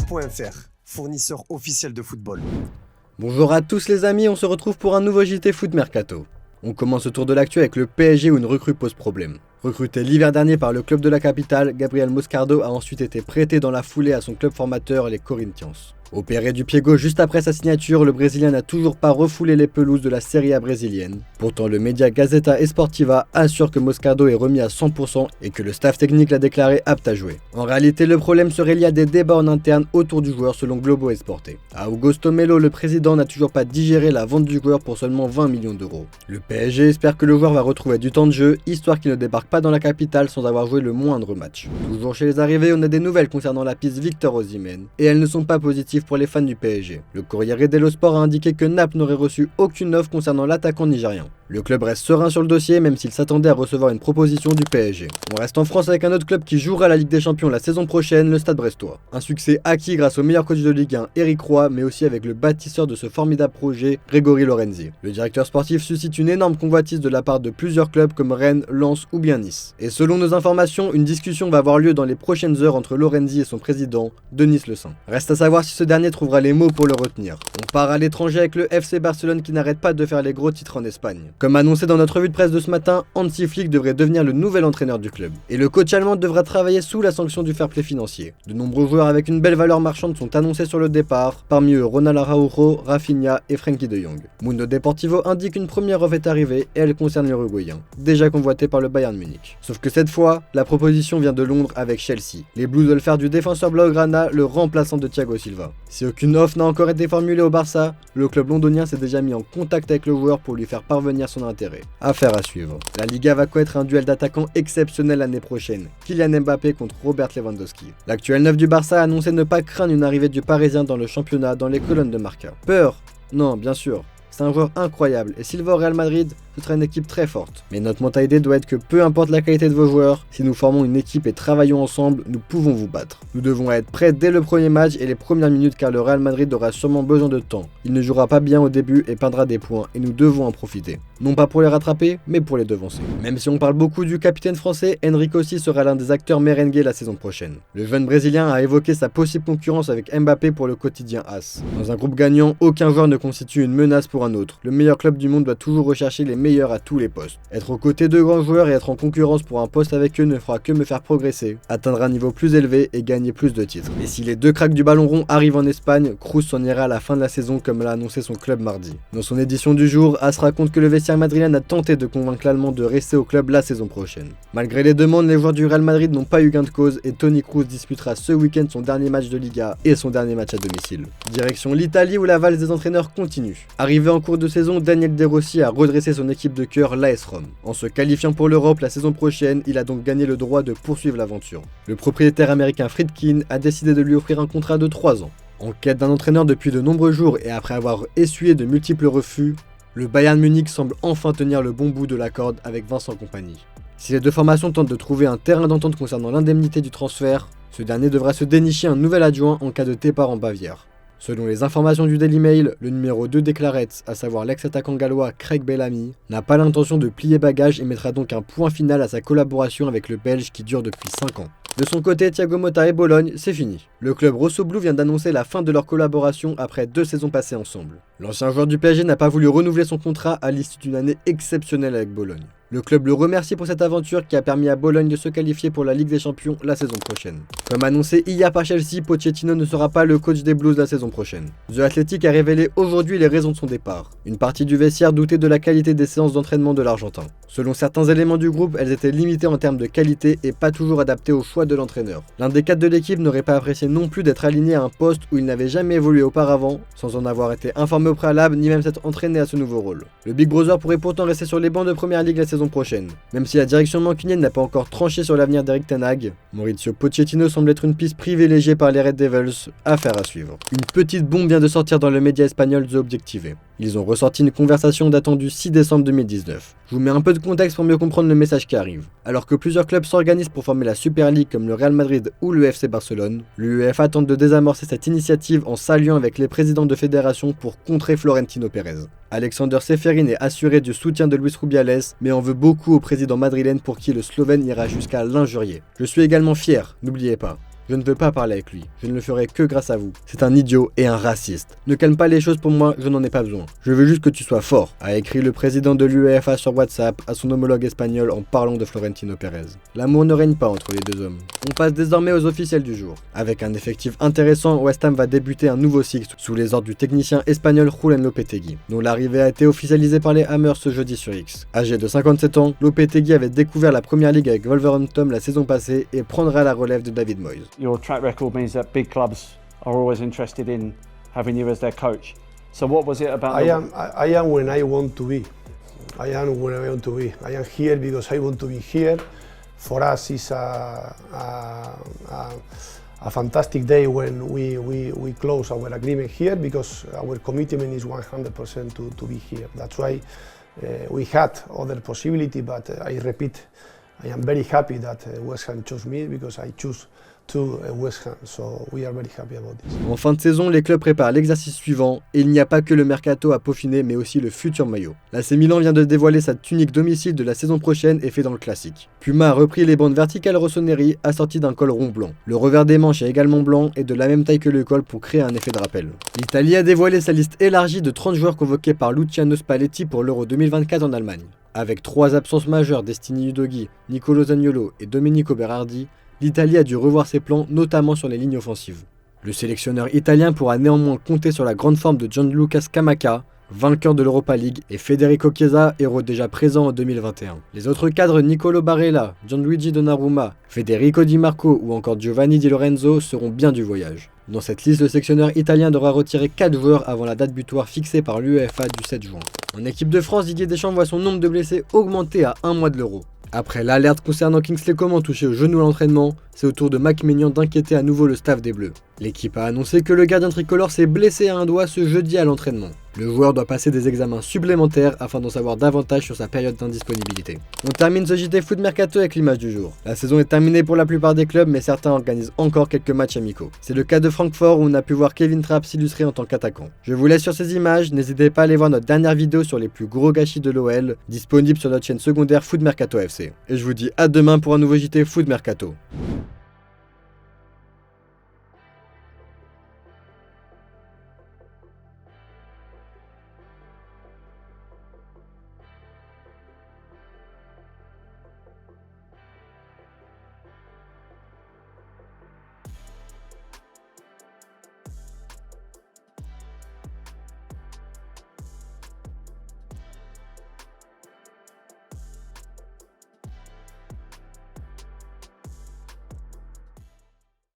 Foot.fr, fournisseur officiel de football. Bonjour à tous les amis, on se retrouve pour un nouveau JT Foot Mercato. On commence le tour de l'actu avec le PSG où une recrue pose problème. Recruté l'hiver dernier par le club de la capitale, Gabriel Moscardo a ensuite été prêté dans la foulée à son club formateur, les Corinthians. Opéré du pied gauche juste après sa signature, le Brésilien n'a toujours pas refoulé les pelouses de la Serie A brésilienne. Pourtant, le média Gazeta Esportiva assure que Moscardo est remis à 100% et que le staff technique l'a déclaré apte à jouer. En réalité, le problème serait lié à des débats en interne autour du joueur selon Globo Esporte. À Augusto Melo, le président n'a toujours pas digéré la vente du joueur pour seulement 20 millions d'euros. Le PSG espère que le joueur va retrouver du temps de jeu, histoire qu'il ne débarque pas dans la capitale sans avoir joué le moindre match. Toujours chez les arrivées, on a des nouvelles concernant la piste Victor Osimhen, et elles ne sont pas positives pour les fans du PSG. Le Corriere dello Sport a indiqué que Naples n'aurait reçu aucune offre concernant l'attaquant nigérian. Le club reste serein sur le dossier même s'il s'attendait à recevoir une proposition du PSG. On reste en France avec un autre club qui jouera la Ligue des Champions la saison prochaine, le Stade Brestois. Un succès acquis grâce au meilleur coach de Ligue 1, Eric Roy, mais aussi avec le bâtisseur de ce formidable projet, Grégory Lorenzi. Le directeur sportif suscite une énorme convoitise de la part de plusieurs clubs comme Rennes, Lens ou bien Nice. Et selon nos informations, une discussion va avoir lieu dans les prochaines heures entre Lorenzi et son président, Denis Le Saint. Reste à savoir si ce dernier trouvera les mots pour le retenir. On part à l'étranger avec le FC Barcelone qui n'arrête pas de faire les gros titres en Espagne. Comme annoncé dans notre revue de presse de ce matin, Hansi Flick devrait devenir le nouvel entraîneur du club. Et le coach allemand devra travailler sous la sanction du fair play financier. De nombreux joueurs avec une belle valeur marchande sont annoncés sur le départ, parmi eux Ronald Araujo, Rafinha et Frenkie de Jong. Mundo Deportivo indique qu'une première offre est arrivée et elle concerne l'Uruguayen, déjà convoité par le Bayern Munich. Sauf que cette fois, la proposition vient de Londres avec Chelsea. Les Blues veulent faire du défenseur blaugrana le remplaçant de Thiago Silva. Si aucune offre n'a encore été formulée au Barça, le club londonien s'est déjà mis en contact avec le joueur pour lui faire parvenir son intérêt. Affaire à suivre. La Liga va connaître un duel d'attaquants exceptionnel l'année prochaine. Kylian Mbappé contre Robert Lewandowski. L'actuel neuf du Barça a annoncé ne pas craindre une arrivée du Parisien dans le championnat dans les colonnes de Marca. Peur? Non, bien sûr. C'est un joueur incroyable et s'il va au Real Madrid, ce sera une équipe très forte. Mais notre mentalité doit être que peu importe la qualité de vos joueurs, si nous formons une équipe et travaillons ensemble, nous pouvons vous battre. Nous devons être prêts dès le premier match et les premières minutes car le Real Madrid aura sûrement besoin de temps. Il ne jouera pas bien au début et perdra des points et nous devons en profiter. Non pas pour les rattraper, mais pour les devancer. Même si on parle beaucoup du capitaine français, Enrique aussi sera l'un des acteurs merengues la saison prochaine. Le jeune brésilien a évoqué sa possible concurrence avec Mbappé pour le quotidien AS. Dans un groupe gagnant, aucun joueur ne constitue une menace pour un autre. Le meilleur club du monde doit toujours rechercher les meilleurs à tous les postes. Être aux côtés de grands joueurs et être en concurrence pour un poste avec eux ne fera que me faire progresser, atteindre un niveau plus élevé et gagner plus de titres. Et si les deux cracks du ballon rond arrivent en Espagne, Kroos s'en ira à la fin de la saison comme l'a annoncé son club mardi. Dans son édition du jour, AS raconte que le vestiaire madrilène a tenté de convaincre l'Allemand de rester au club la saison prochaine. Malgré les demandes, les joueurs du Real Madrid n'ont pas eu gain de cause et Toni Kroos disputera ce week-end son dernier match de Liga et son dernier match à domicile. Direction l'Italie où la valse des entraîneurs continue. Arrivé en cours de saison, Daniel De Rossi a redressé son équipe de cœur, l'AS Rome. En se qualifiant pour l'Europe la saison prochaine, il a donc gagné le droit de poursuivre l'aventure. Le propriétaire américain Friedkin a décidé de lui offrir un contrat de 3 ans. En quête d'un entraîneur depuis de nombreux jours et après avoir essuyé de multiples refus, le Bayern Munich semble enfin tenir le bon bout de la corde avec Vincent Kompany. Si les deux formations tentent de trouver un terrain d'entente concernant l'indemnité du transfert, ce dernier devra se dénicher un nouvel adjoint en cas de départ en Bavière. Selon les informations du Daily Mail, le numéro 2 des Clarets, à savoir l'ex-attaquant gallois Craig Bellamy, n'a pas l'intention de plier bagage et mettra donc un point final à sa collaboration avec le Belge qui dure depuis 5 ans. De son côté, Thiago Motta et Bologne, c'est fini. Le club rossoblu vient d'annoncer la fin de leur collaboration après 2 saisons passées ensemble. L'ancien joueur du PSG n'a pas voulu renouveler son contrat à l'issue d'une année exceptionnelle avec Bologne. Le club le remercie pour cette aventure qui a permis à Bologne de se qualifier pour la Ligue des Champions la saison prochaine. Comme annoncé hier par Chelsea, Pochettino ne sera pas le coach des Blues la saison prochaine. The Athletic a révélé aujourd'hui les raisons de son départ. Une partie du vestiaire doutait de la qualité des séances d'entraînement de l'Argentin. Selon certains éléments du groupe, elles étaient limitées en termes de qualité et pas toujours adaptées au choix de l'entraîneur. L'un des 4 de l'équipe n'aurait pas apprécié non plus d'être aligné à un poste où il n'avait jamais évolué auparavant, sans en avoir été informé au préalable ni même s'être entraîné à ce nouveau rôle. Le Big Brother pourrait pourtant rester sur les bancs de Première Ligue la saison prochaine. Même si la direction mancunienne n'a pas encore tranché sur l'avenir d'Eric Ten Hag, Mauricio Pochettino semble être une piste privilégiée par les Red Devils, affaire à suivre. Une petite bombe vient de sortir dans le média espagnol The Objective. Ils ont ressorti une conversation datant du 6 décembre 2019. Je vous mets un peu de contexte pour mieux comprendre le message qui arrive. Alors que plusieurs clubs s'organisent pour former la Super League comme le Real Madrid ou le FC Barcelone, l'UEFA tente de désamorcer cette initiative en s'alliant avec les présidents de fédération pour contrer Florentino Pérez. Alexander Seferin est assuré du soutien de Luis Rubiales, mais en veut beaucoup au président madrilène pour qui le Slovène ira jusqu'à l'injurier. Je suis également fier, n'oubliez pas. Je ne veux pas parler avec lui. Je ne le ferai que grâce à vous. C'est un idiot et un raciste. Ne calme pas les choses pour moi, je n'en ai pas besoin. Je veux juste que tu sois fort, a écrit le président de l'UEFA sur WhatsApp à son homologue espagnol en parlant de Florentino Pérez. L'amour ne règne pas entre les deux hommes. On passe désormais aux officiels du jour. Avec un effectif intéressant, West Ham va débuter un nouveau cycle sous les ordres du technicien espagnol Julen Lopetegui, dont l'arrivée a été officialisée par les Hammers ce jeudi sur X. Âgé de 57 ans, Lopetegui avait découvert la première ligue avec Wolverhampton la saison passée et prendra la relève de David Moyes. Your track record means that big clubs are always interested in having you as their coach. So what was it about? I am when I want to be. I am when I want to be. I am here because I want to be here. For us, it's a fantastic day when we close our agreement here because our commitment is 100% to be here. That's why we had other possibility, but I repeat, I am very happy that West Ham chose me because I choose to West Ham, so we are very happy about this. En fin de saison, les clubs préparent l'exercice suivant et il n'y a pas que le mercato à peaufiner mais aussi le futur maillot. L'AC Milan vient de dévoiler sa tunique domicile de la saison prochaine et fait dans le classique. Puma a repris les bandes verticales Rossoneri assorties d'un col rond blanc. Le revers des manches est également blanc et de la même taille que le col pour créer un effet de rappel. L'Italie a dévoilé sa liste élargie de 30 joueurs convoqués par Luciano Spalletti pour l'Euro 2024 en Allemagne. Avec 3 absences majeures, Destiny Udogi, Nicolo Zaniolo et Domenico Berardi, l'Italie a dû revoir ses plans, notamment sur les lignes offensives. Le sélectionneur italien pourra néanmoins compter sur la grande forme de Gianluca Scamacca, vainqueur de l'Europa League, et Federico Chiesa, héros déjà présent en 2021. Les autres cadres Nicolo Barella, Gianluigi Donnarumma, Federico Di Marco ou encore Giovanni Di Lorenzo seront bien du voyage. Dans cette liste, le sélectionneur italien devra retirer 4 joueurs avant la date butoir fixée par l'UEFA du 7 juin. En équipe de France, Didier Deschamps voit son nombre de blessés augmenter à un mois de l'Euro. Après l'alerte concernant Kingsley Coman touché au genou à l'entraînement, c'est au tour de Mac Maignan d'inquiéter à nouveau le staff des Bleus. L'équipe a annoncé que le gardien tricolore s'est blessé à un doigt ce jeudi à l'entraînement. Le joueur doit passer des examens supplémentaires afin d'en savoir davantage sur sa période d'indisponibilité. On termine ce JT Foot Mercato avec l'image du jour. La saison est terminée pour la plupart des clubs, mais certains organisent encore quelques matchs amicaux. C'est le cas de Francfort où on a pu voir Kevin Trapp s'illustrer en tant qu'attaquant. Je vous laisse sur ces images, n'hésitez pas à aller voir notre dernière vidéo sur les plus gros gâchis de l'OL, disponible sur notre chaîne secondaire Foot Mercato FC. Et je vous dis à demain pour un nouveau JT Foot Mercato.